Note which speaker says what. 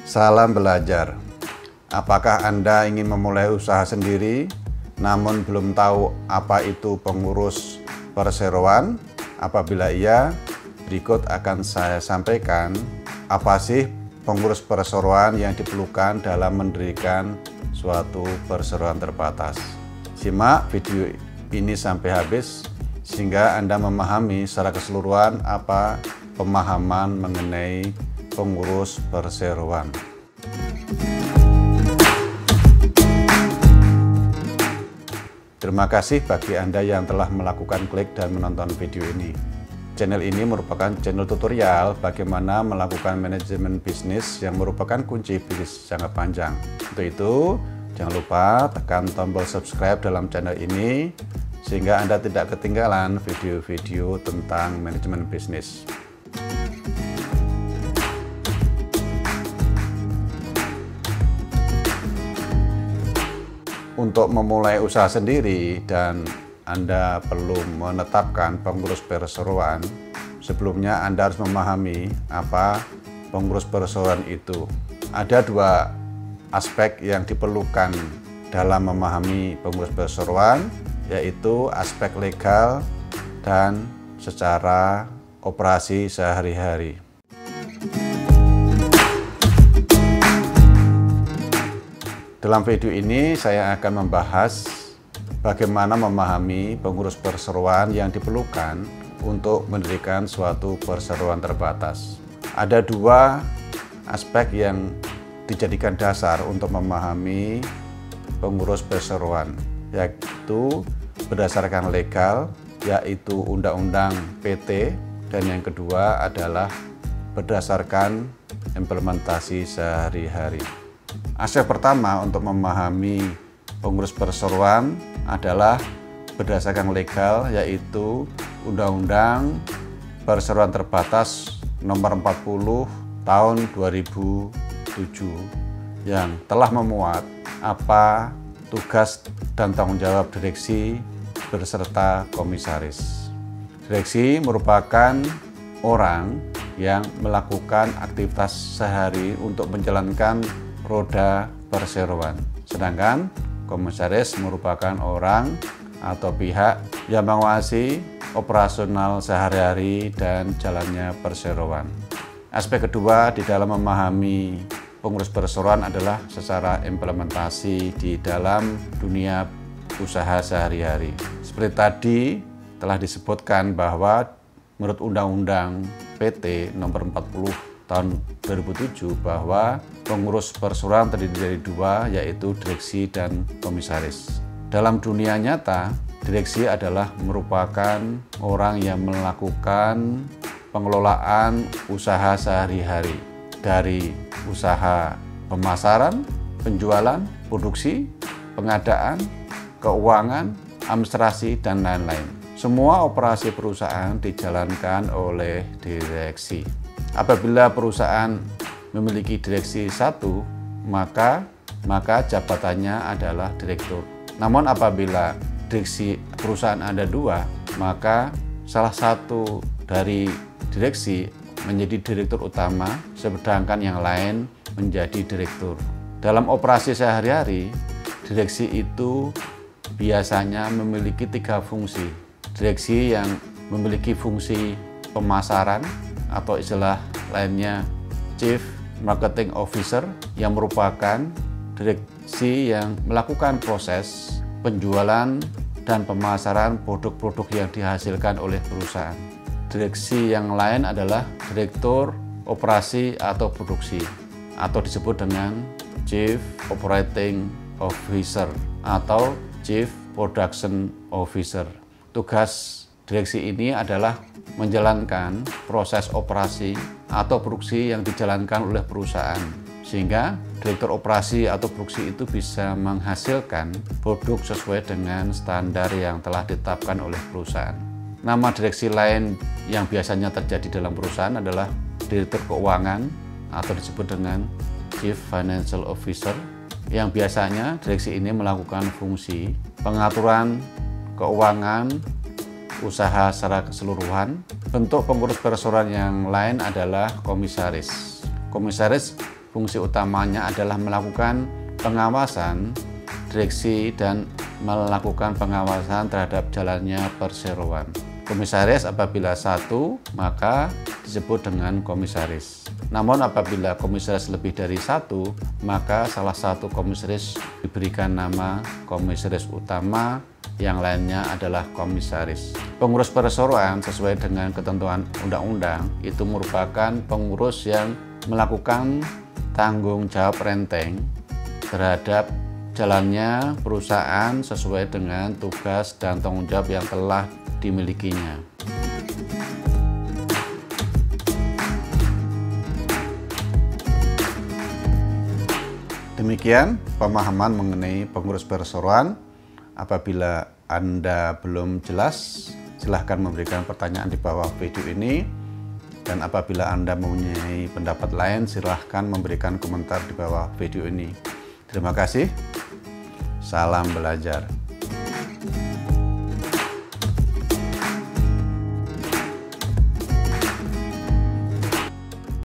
Speaker 1: Salam belajar. Apakah Anda ingin memulai usaha sendiri namun belum tahu apa itu pengurus perseroan? Apabila iya, berikut akan saya sampaikan apa sih pengurus perseroan yang diperlukan dalam mendirikan suatu perseroan terbatas. Simak video ini sampai habis sehingga Anda memahami secara keseluruhan apa pemahaman mengenai pengurus perseroan. Terima kasih bagi Anda yang telah melakukan klik dan menonton video ini. Channel ini merupakan channel tutorial bagaimana melakukan manajemen bisnis yang merupakan kunci bisnis jangka panjang. Untuk itu, jangan lupa tekan tombol subscribe dalam channel ini sehingga Anda tidak ketinggalan video-video tentang manajemen bisnis. Untuk memulai usaha sendiri dan Anda perlu menetapkan pengurus perseroan, sebelumnya Anda harus memahami apa pengurus perseroan itu. Ada dua aspek yang diperlukan dalam memahami pengurus perseroan, yaitu aspek legal dan secara operasi sehari-hari. Dalam video ini saya akan membahas bagaimana memahami pengurus perseroan yang diperlukan untuk mendirikan suatu perseroan terbatas. Ada dua aspek yang dijadikan dasar untuk memahami pengurus perseroan, yaitu berdasarkan legal, yaitu Undang-Undang PT, dan yang kedua adalah berdasarkan implementasi sehari-hari. Aspek pertama untuk memahami pengurus perseroan adalah berdasarkan legal, yaitu Undang-Undang Perseroan Terbatas Nomor 40 Tahun 2007 yang telah memuat apa tugas dan tanggung jawab direksi beserta komisaris. Direksi merupakan orang yang melakukan aktivitas sehari untuk menjalankan roda perseroan, sedangkan komisaris merupakan orang atau pihak yang menguasai operasional sehari-hari dan jalannya perseroan. Aspek kedua di dalam memahami pengurus perseroan adalah secara implementasi di dalam dunia usaha sehari-hari. Seperti tadi telah disebutkan bahwa menurut Undang-Undang PT Nomor 40 Tahun 2007 bahwa pengurus perseroan terdiri dari dua, yaitu direksi dan komisaris. Dalam dunia nyata, direksi adalah merupakan orang yang melakukan pengelolaan usaha sehari-hari, dari usaha pemasaran, penjualan, produksi, pengadaan, keuangan, administrasi, dan lain-lain. Semua operasi perusahaan dijalankan oleh direksi. Apabila perusahaan memiliki direksi satu, maka jabatannya adalah direktur. Namun apabila direksi perusahaan ada dua, maka salah satu dari direksi menjadi direktur utama, sedangkan yang lain menjadi direktur. Dalam operasi sehari-hari, direksi itu biasanya memiliki tiga fungsi. Direksi yang memiliki fungsi pemasaran, atau istilah lainnya Chief Marketing Officer, yang merupakan direksi yang melakukan proses penjualan dan pemasaran produk-produk yang dihasilkan oleh perusahaan. Direksi yang lain adalah Direktur Operasi atau Produksi, atau disebut dengan Chief Operating Officer atau Chief Production Officer. Tugas direksi ini adalah menjalankan proses operasi atau produksi yang dijalankan oleh perusahaan, sehingga direktur operasi atau produksi itu bisa menghasilkan produk sesuai dengan standar yang telah ditetapkan oleh perusahaan. Nama direksi lain yang biasanya terjadi dalam perusahaan adalah direktur keuangan atau disebut dengan Chief Financial Officer, yang biasanya direksi ini melakukan fungsi pengaturan keuangan usaha secara keseluruhan. Bentuk pengurus perseroan yang lain adalah komisaris. Komisaris fungsi utamanya adalah melakukan pengawasan direksi dan melakukan pengawasan terhadap jalannya perseroan. Komisaris apabila satu, maka disebut dengan komisaris. Namun apabila komisaris lebih dari satu, maka salah satu komisaris diberikan nama komisaris utama, yang lainnya adalah komisaris. Pengurus perseroan sesuai dengan ketentuan undang-undang itu merupakan pengurus yang melakukan tanggung jawab renteng terhadap jalannya perusahaan sesuai dengan tugas dan tanggung jawab yang telah dimilikinya. Demikian pemahaman mengenai pengurus perseroan. Apabila Anda belum jelas, silahkan memberikan pertanyaan di bawah video ini. Dan apabila Anda mempunyai pendapat lain, silahkan memberikan komentar di bawah video ini. Terima kasih. Salam belajar.